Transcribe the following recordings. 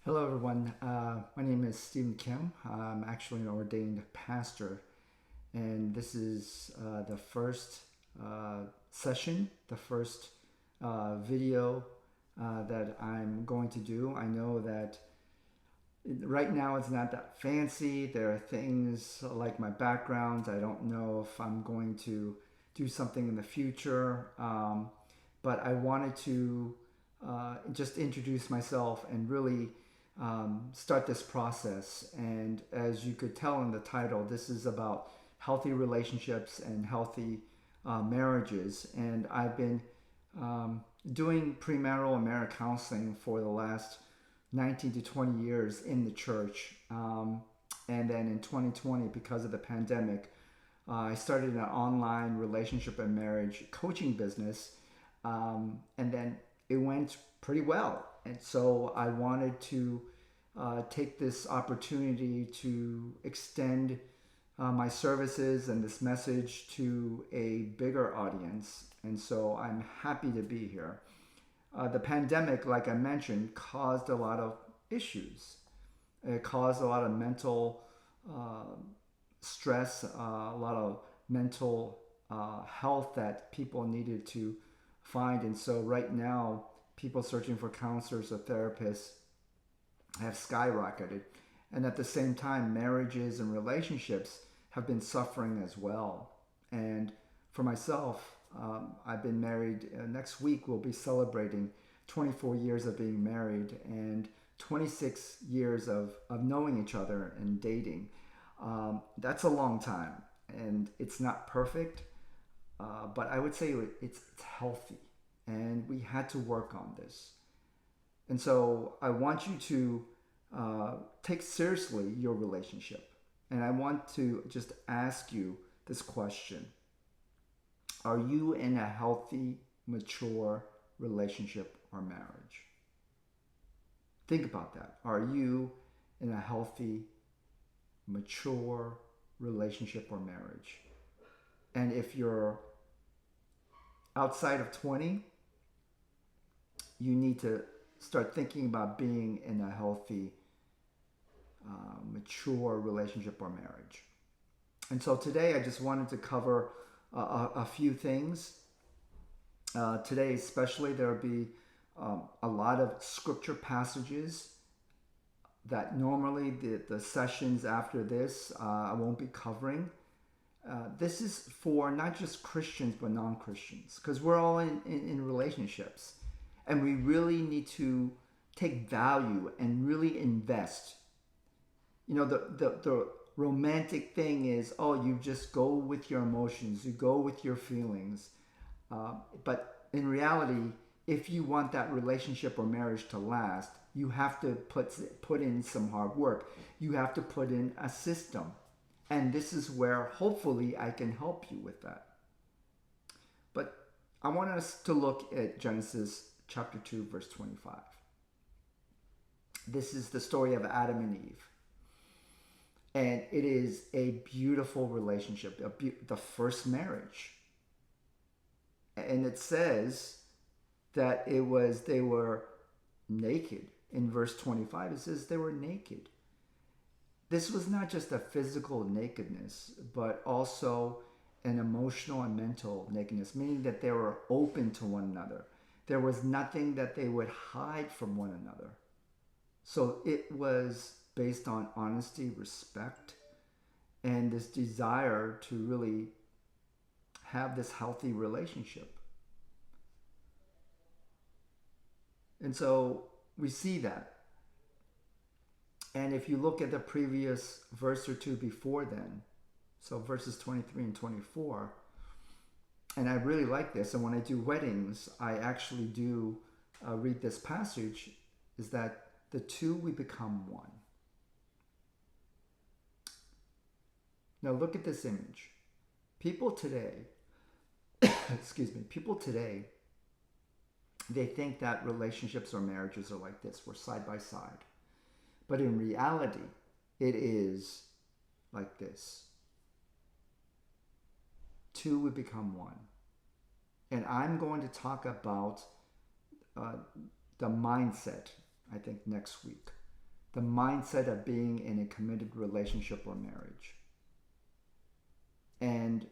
Hello, everyone. My name is Stephen Kim. I'm actually an ordained pastor, and this is the first session, the first video that I'm going to do. I know that right now it's not that fancy. There are things like my background. I don't know if I'm going to do something in the future, but I wanted to just introduce myself and really start this process. And as you could tell in the title, this is about healthy relationships and healthy marriages. And I've been doing premarital and marriage counseling for the last 19 to 20 years in the church. And then in 2020, because of the pandemic, I started an online relationship and marriage coaching business. And then it went pretty well. And so I wanted to take this opportunity to extend my services and this message to a bigger audience. And so I'm happy to be here. The pandemic, like I mentioned, caused a lot of issues. It caused a lot of mental stress, a lot of mental health that people needed to find. And so right now, people searching for counselors or therapists have skyrocketed. And at the same time, marriages and relationships have been suffering as well. And for myself, I've been married. Next week, we'll be celebrating 24 years of being married and 26 years of knowing each other and dating. That's a long time. And it's not perfect, but I would say it's healthy. And we had to work on this. And so I want you to take seriously your relationship. And I want to just ask you this question. Are you in a healthy, mature relationship or marriage? Think about that. Are you in a healthy, mature relationship or marriage? And if you're outside of 20, you need to start thinking about being in a healthy, mature relationship or marriage. And so today I just wanted to cover a few things. Today especially there will be a lot of scripture passages that normally the sessions after this I won't be covering. This is for not just Christians but non-Christians, because we're all in relationships. And we really need to take value and really invest. You know, the romantic thing is, oh, you just go with your emotions, you go with your feelings. But in reality, if you want that relationship or marriage to last, you have to put in some hard work. You have to put in a system. And this is where hopefully I can help you with that. But I want us to look at Genesis chapter 2, verse 25. This is the story of Adam and Eve. And it is a beautiful relationship, the first marriage. And it says that they were naked. In verse 25, it says they were naked. This was not just a physical nakedness, but also an emotional and mental nakedness, meaning that they were open to one another. There was nothing that they would hide from one another. So it was based on honesty, respect, and this desire to really have this healthy relationship. And so we see that. And if you look at the previous verse or two before then, so verses 23 and 24, and I really like this, and when I do weddings, I actually do read this passage, is that the two we become one. Now look at this image. People today, people today, they think that relationships or marriages are like this. We're side by side. But in reality, it is like this. Two would become one. And I'm going to talk about the mindset, I think, next week. the mindset of being in a committed relationship or marriage. And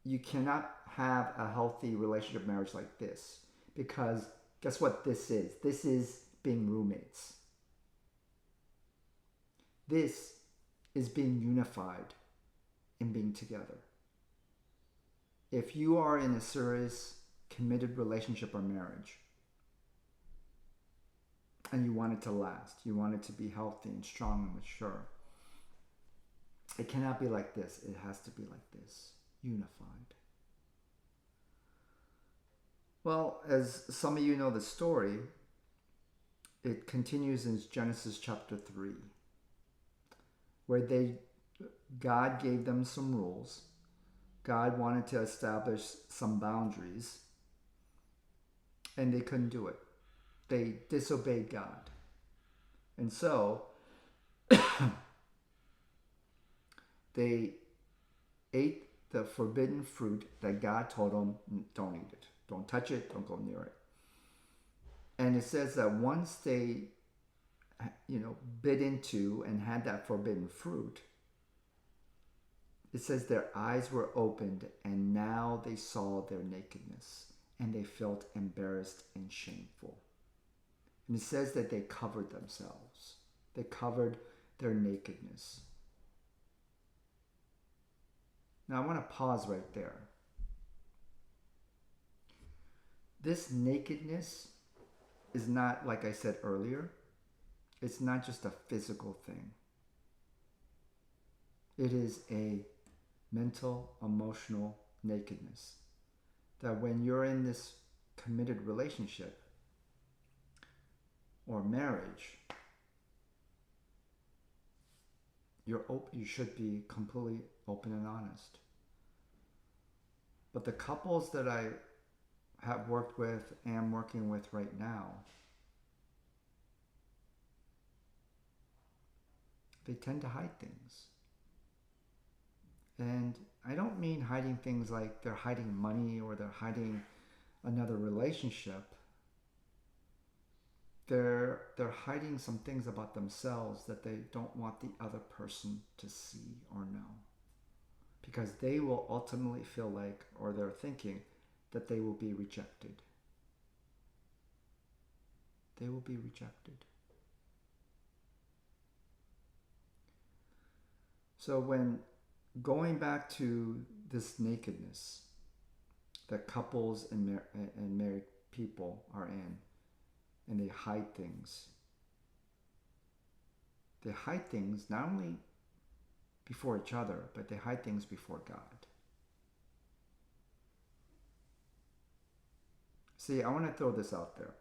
you cannot have a healthy relationship marriage like this, because guess what this is? This is being roommates. This is being unified and being together. If you are in a serious committed relationship or marriage and you want it to last, you want it to be healthy and strong and mature, it cannot be like this. It has to be like this, unified. Well, as some of you know the story, it continues in Genesis chapter 3, where God gave them some rules. God wanted to establish some boundaries, and they couldn't do it. They disobeyed God. And so they ate the forbidden fruit that God told them, don't eat it. Don't touch it. Don't go near it. And it says that once they, bit into and had that forbidden fruit, it says their eyes were opened and now they saw their nakedness and they felt embarrassed and shameful. And it says that they covered themselves. They covered their nakedness. Now I want to pause right there. This nakedness is not, like I said earlier, it's not just a physical thing. It is a mental, emotional nakedness. That when you're in this committed relationship or marriage, you should be completely open and honest. But the couples that I have worked with, am working with right now, they tend to hide things. And I don't mean hiding things like they're hiding money or they're hiding another relationship. They're hiding some things about themselves that they don't want the other person to see or know. Because they will ultimately feel like, or they're thinking, that they will be rejected. They will be rejected. So when going back to this nakedness that couples and married people are in, and they hide things. They hide things not only before each other, but they hide things before God. See, I want to throw this out there.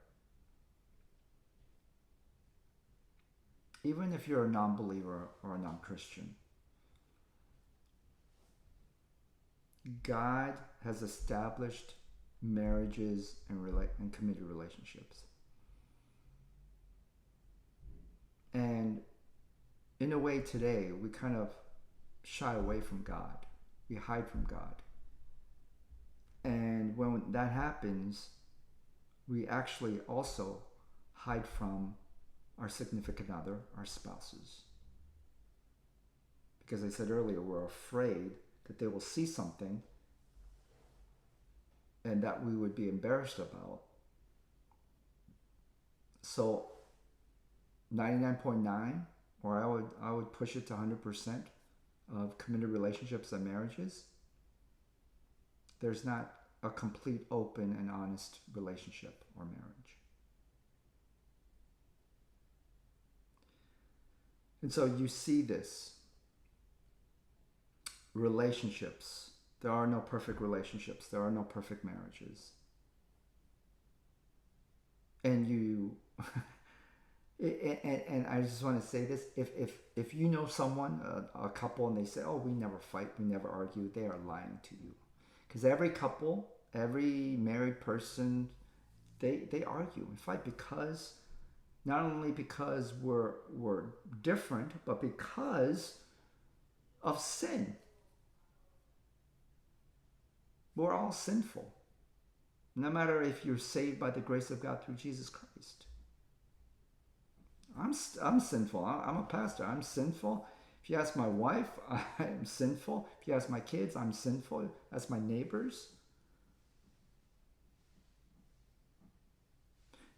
Even if you're a non-believer or a non-Christian, God has established marriages and committed relationships. And in a way today, we kind of shy away from God. We hide from God. And when that happens, we actually also hide from our significant other, our spouses. Because I said earlier, we're afraid that they will see something and that we would be embarrassed about. So 99.9, or I would push it to 100% of committed relationships and marriages, there's not a complete open and honest relationship or marriage. And so you see this. Relationships. There are no perfect relationships. There are no perfect marriages. And and I just want to say this, if you know someone, a couple, and they say, oh, we never fight, we never argue, they are lying to you. Because every couple, every married person, they argue and fight because, not only because we're different, but because of sin. We're all sinful. No matter if you're saved by the grace of God through Jesus Christ. I'm sinful. I'm a pastor. I'm sinful. If you ask my wife, I'm sinful. If you ask my kids, I'm sinful. Ask my neighbors.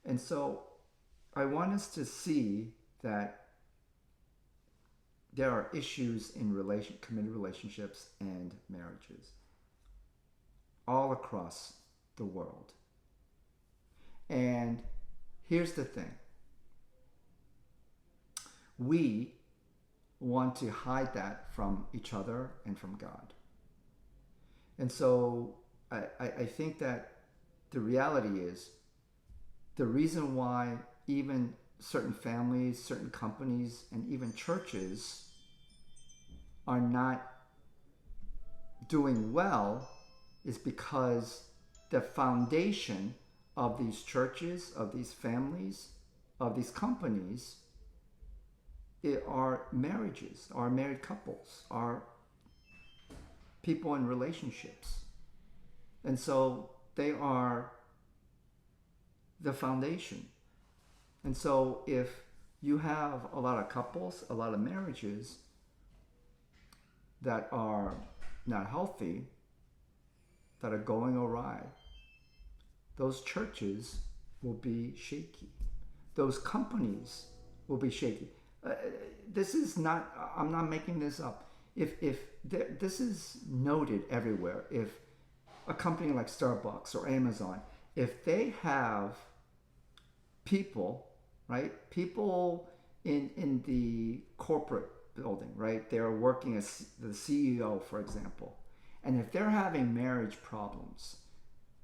And so I want us to see that there are issues in committed relationships and marriages all across the world. And here's the thing. We want to hide that from each other and from God. And so I think that the reality is the reason why even certain families, certain companies, and even churches are not doing well is because the foundation of these churches, of these families, of these companies are marriages, are married couples, are people in relationships. And so they are the foundation. And so if you have a lot of couples, a lot of marriages that are not healthy, that are going awry, those churches will be shaky. Those companies will be shaky. This is not, I'm not making this up. If this is noted everywhere, if a company like Starbucks or Amazon, if they have people, right? People in the corporate building, right? They're working as the CEO, for example. And if they're having marriage problems,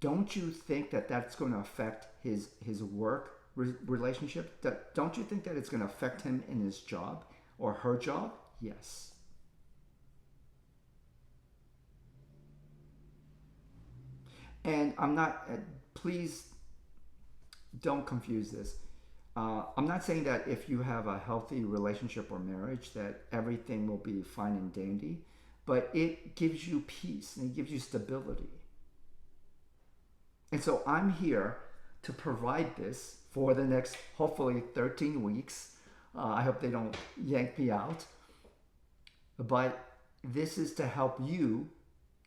don't you think that that's going to affect his work relationship? Don't you think that it's going to affect him in his job or her job? Yes. And I'm not, please don't confuse this. I'm not saying that if you have a healthy relationship or marriage that everything will be fine and dandy, but it gives you peace and it gives you stability. And so I'm here to provide this for the next, hopefully, 13 weeks. I hope they don't yank me out. But this is to help you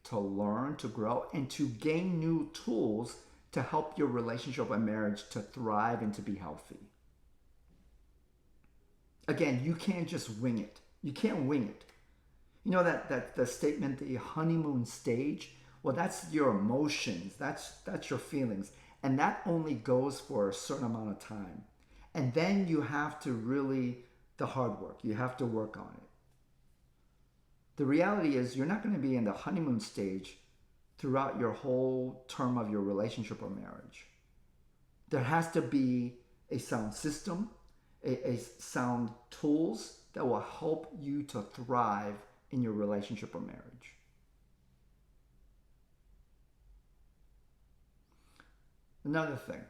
to learn, to grow, and to gain new tools to help your relationship and marriage to thrive and to be healthy. Again, you can't just wing it. You can't wing it. You know that the statement, the honeymoon stage? Well, that's your emotions. That's your feelings. And that only goes for a certain amount of time. And then you have to really, the hard work, you have to work on it. The reality is you're not going to be in the honeymoon stage throughout your whole term of your relationship or marriage. There has to be a sound system, a sound tools that will help you to thrive in your relationship or marriage. Another thing,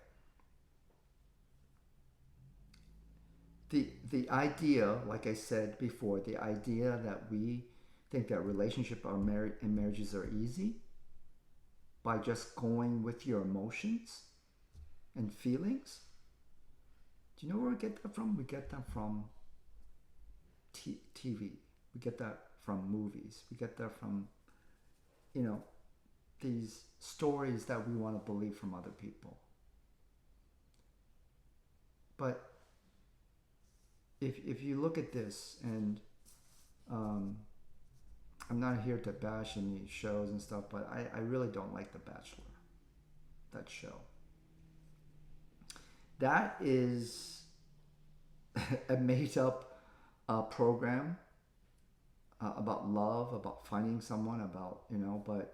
the idea, like I said before, the idea that we think that relationship or and marriages are easy by just going with your emotions and feelings. Do you know where we get that from? We get that from TV. We get that from movies. We get that from, these stories that we want to believe from other people. But if you look at this, and I'm not here to bash any shows and stuff, but I really don't like The Bachelor, that show. That is a made up program about love, about finding someone, but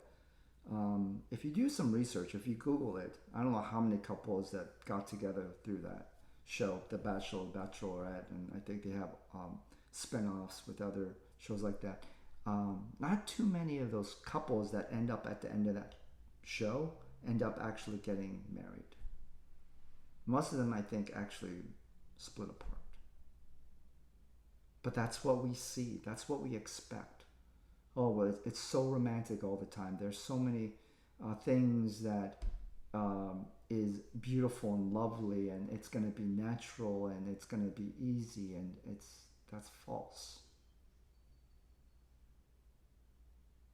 if you do some research, if you Google it, I don't know how many couples that got together through that show, The Bachelor, Bachelorette, and I think they have spin-offs with other shows like that. Not too many of those couples that end up at the end of that show end up actually getting married. Most of them, I think, actually split apart. But that's what we see. That's what we expect. Oh, well, it's so romantic all the time. There's so many things that is beautiful and lovely and it's going to be natural and it's going to be easy, and that's false.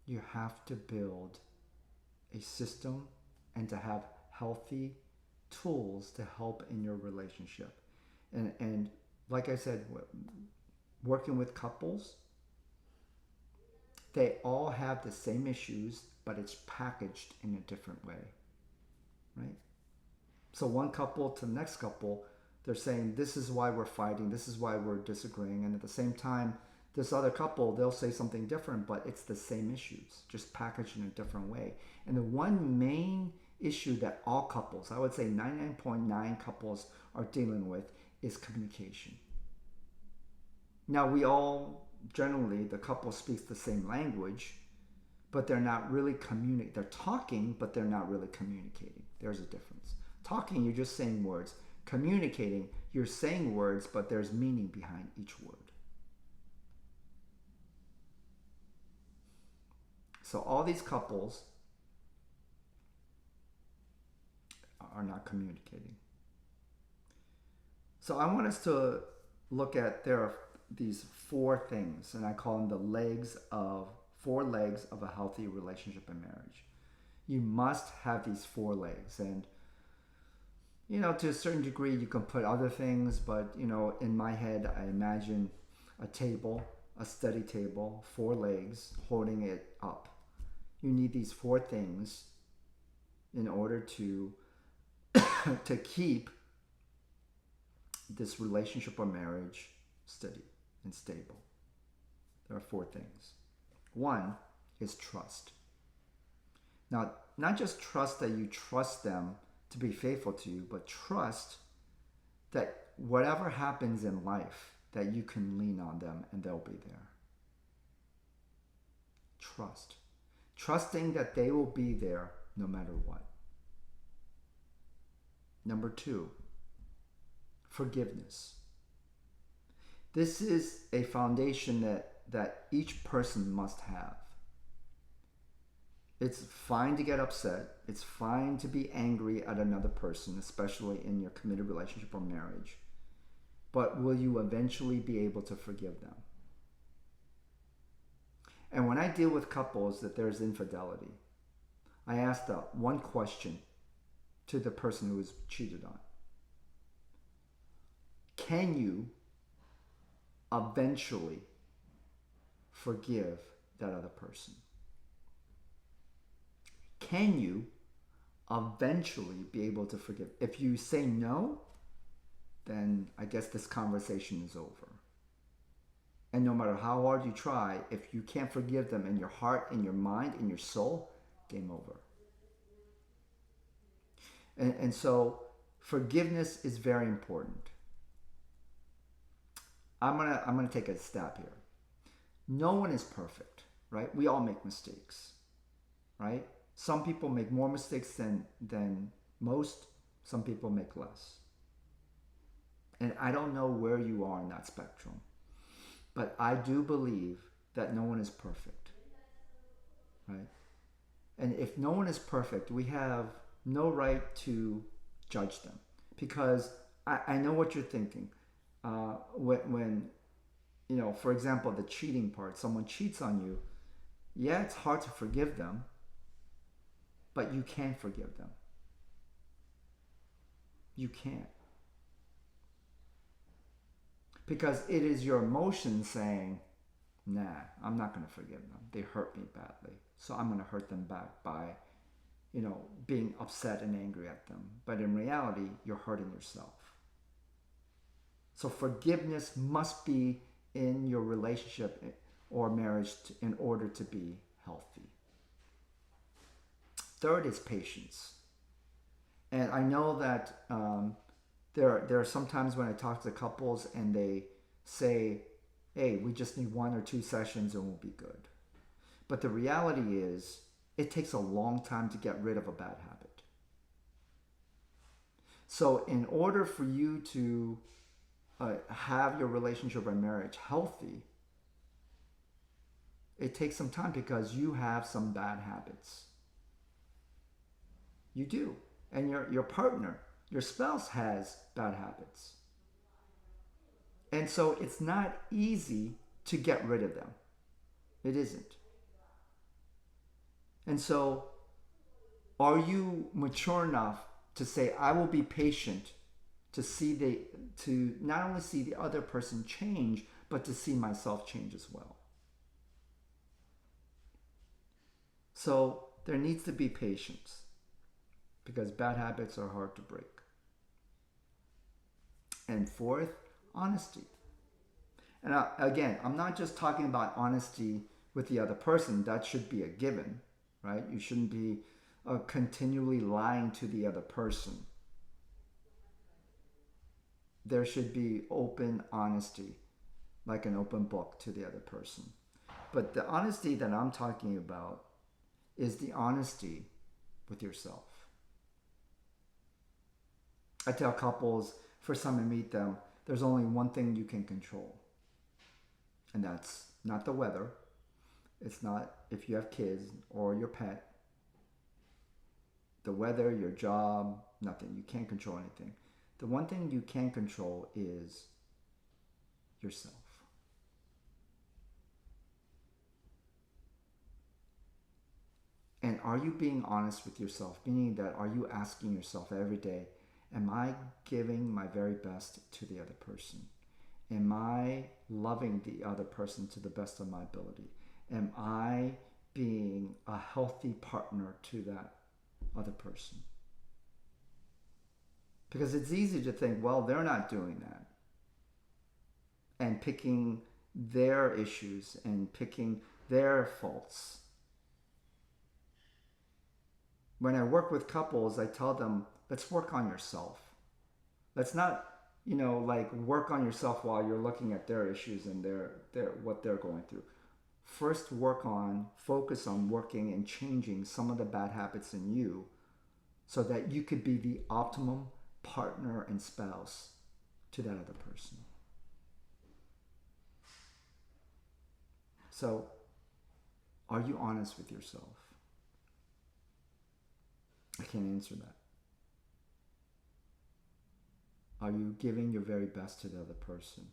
You have to build a system and to have healthy tools to help in your relationship. And like I said, working with couples, they all have the same issues, but it's packaged in a different way, right? So one couple to the next couple, they're saying, this is why we're fighting, this is why we're disagreeing. And at the same time, this other couple, they'll say something different, but it's the same issues, just packaged in a different way. And the one main issue that all couples, I would say 99.9 couples are dealing with, is communication. Now, we all, generally, the couple speaks the same language, but they're not really communicating. They're talking, but they're not really communicating. There's a difference. Talking, you're just saying words. Communicating, you're saying words, but there's meaning behind each word. So all these couples are not communicating. So I want us to look at, there are these 4 things, and I call them the 4 legs of a healthy relationship and marriage. You must have these 4 legs. And, to a certain degree, you can put other things, but, in my head, I imagine a table, a study table, 4 legs holding it up. You need these 4 things in order to to keep this relationship or marriage steady and stable. There are 4 things. 1 is trust. Now, not just trust that you trust them to be faithful to you, but trust that whatever happens in life, that you can lean on them and they'll be there. Trust. Trusting that they will be there no matter what. Number 2, forgiveness. This is a foundation that each person must have. It's fine to get upset. It's fine to be angry at another person, especially in your committed relationship or marriage. But will you eventually be able to forgive them? And when I deal with couples that there's infidelity, I ask one question to the person who was cheated on. Can you eventually forgive that other person? Can you eventually be able to forgive? If you say no, then I guess this conversation is over. And no matter how hard you try, if you can't forgive them in your heart, in your mind, in your soul, game over. And so forgiveness is very important. I'm gonna take a stab here. No one is perfect, right? We all make mistakes, right? Some people make more mistakes than most. Some people make less. And I don't know where you are in that spectrum, but I do believe that no one is perfect, right? And if no one is perfect, we have no right to judge them, because I know what you're thinking. When for example, the cheating part, someone cheats on you, yeah, it's hard to forgive them, but you can forgive them. You can. Because it is your emotion saying, nah, I'm not going to forgive them. They hurt me badly. So I'm going to hurt them back by, being upset and angry at them. But in reality, you're hurting yourself. So forgiveness must be in your relationship or marriage in order to be healthy. 3rd is patience. And I know that there are sometimes when I talk to couples and they say, hey, we just need 1 or 2 sessions and we'll be good. But the reality is, it takes a long time to get rid of a bad habit. So in order for you to have your relationship or marriage healthy, it takes some time because you have some bad habits. You do. And your partner, your spouse has bad habits. And so it's not easy to get rid of them. It isn't. And so are you mature enough to say, I will be patient to not only see the other person change, but to see myself change as well? So there needs to be patience because bad habits are hard to break. And fourth, honesty. And again, I'm not just talking about honesty with the other person. That should be a given, right? You shouldn't be continually lying to the other person. There should be open honesty, like an open book to the other person. But the honesty that I'm talking about is the honesty with yourself. I tell couples, first time I meet them, there's only one thing you can control. And that's not the weather. It's not if you have kids or your pet. The weather, your job, nothing. You can't control anything. The one thing you can control is yourself. And are you being honest with yourself? Meaning that, are you asking yourself every day, am I giving my very best to the other person? Am I loving the other person to the best of my ability? Am I being a healthy partner to that other person? Because it's easy to think, well, they're not doing that. And picking their issues and picking their faults. When I work with couples, I tell them, let's work on yourself. Let's not, like work on yourself while you're looking at their issues and what they're going through. First, focus on working and changing some of the bad habits in you so that you could be the optimum partner and spouse to that other person. So, are you honest with yourself? I can't answer that. Are you giving your very best to the other person?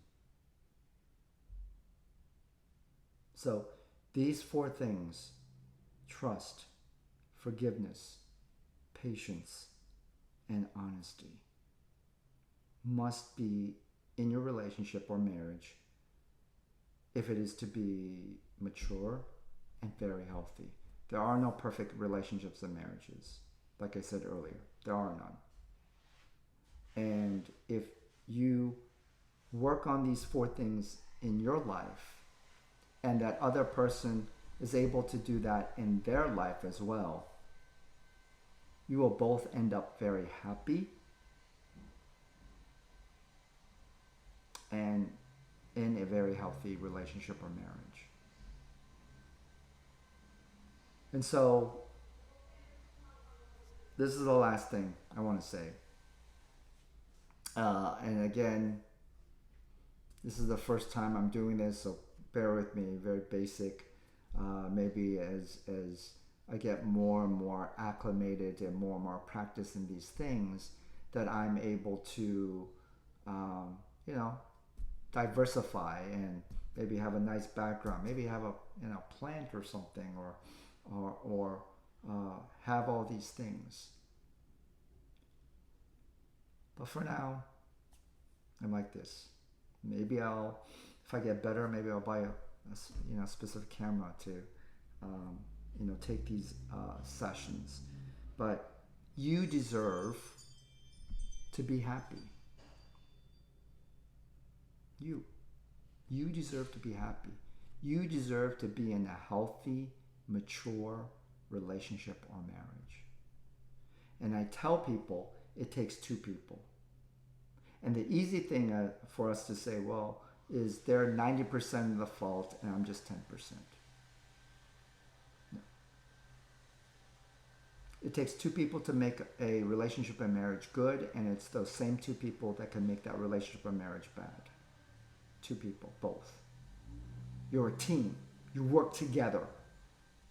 So, these four things, trust, forgiveness, patience, and honesty, must be in your relationship or marriage if it is to be mature and very healthy. There are no perfect relationships and marriages. Like I said earlier, there are none. And if you work on these four things in your life, and that other person is able to do that in their life as well, you will both end up very happy and in a very healthy relationship or marriage. And so, this is the last thing I want to say. And again, this is the first time I'm doing this, so bear with me. Very basic. Maybe as I get more and more acclimated and more practice in these things, that I'm able to, diversify and maybe have a nice background. Maybe have a plant or something, or have all these things. But for now, I'm like this. Maybe if I get better, maybe I'll buy a specific camera to, take these sessions. But you deserve to be happy. You deserve to be happy. You deserve to be in a healthy, mature relationship or marriage. And I tell people, it takes two people. And the easy thing for us to say, well, is they're 90% of the fault and I'm just 10%. No. It takes two people to make a relationship and marriage good, and it's those same two people that can make that relationship or marriage bad. Two people, both. You're a team. You work together.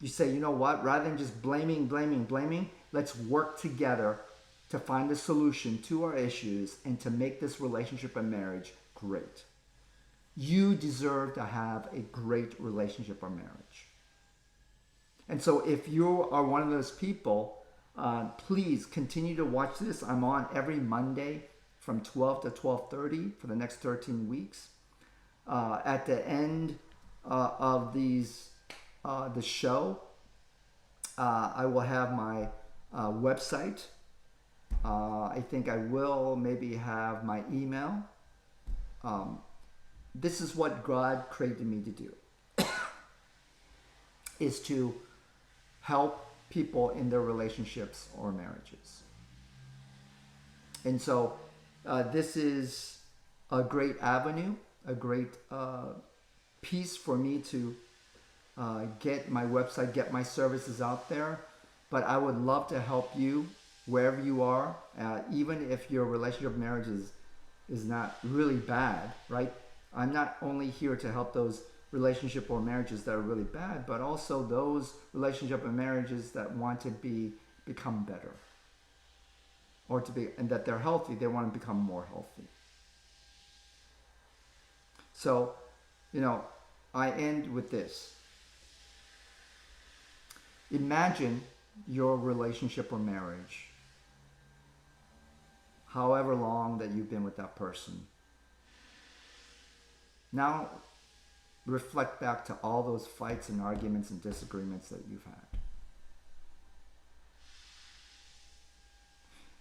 You say, you know what? Rather than just blaming, let's work together to find a solution to our issues and to make this relationship and marriage great. You deserve to have a great relationship or marriage. And so if you are one of those people, please continue to watch this. I'm on every Monday from 12 to 12:30 for the next 13 weeks. At the end of the show, I will have my website. I think I will maybe have my email. This is what God created me to do, is to help people in their relationships or marriages. And so this is a great avenue, a great piece for me to get my website, get my services out there. But I would love to help you wherever you are, even if your relationship marriage is not really bad, right? I'm not only here to help those relationship or marriages that are really bad, but also those relationship and marriages that want to become better, or and that they're healthy. They want to become more healthy. So, I end with this. Imagine your relationship or marriage, however long that you've been with that person. Now, reflect back to all those fights and arguments and disagreements that you've had.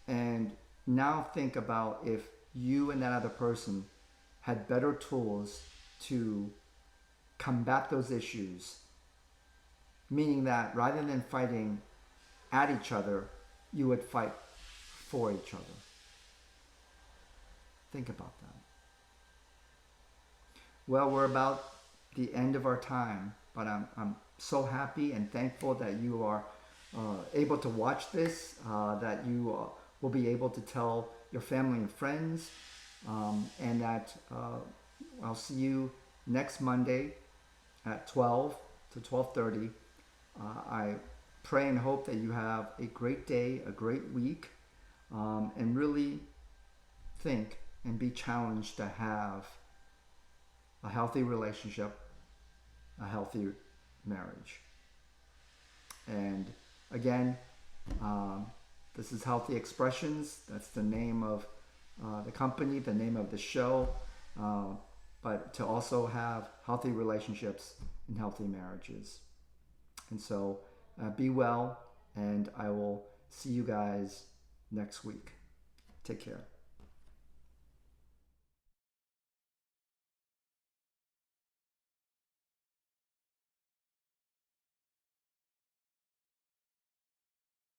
And now think about if you and that other person had better tools to combat those issues, meaning that rather than fighting at each other, you would fight for each other. Think about that. Well, we're about the end of our time, but I'm so happy and thankful that you are able to watch this, that you will be able to tell your family and friends, and that I'll see you next Monday at 12 to 12:30. I pray and hope that you have a great day, a great week, and really think and be challenged to have a healthy relationship, a healthy marriage. And again, this is Healthy Expressions. That's the name of the company, the name of the show, but to also have healthy relationships and healthy marriages. And so be well, and I will see you guys next week. Take care.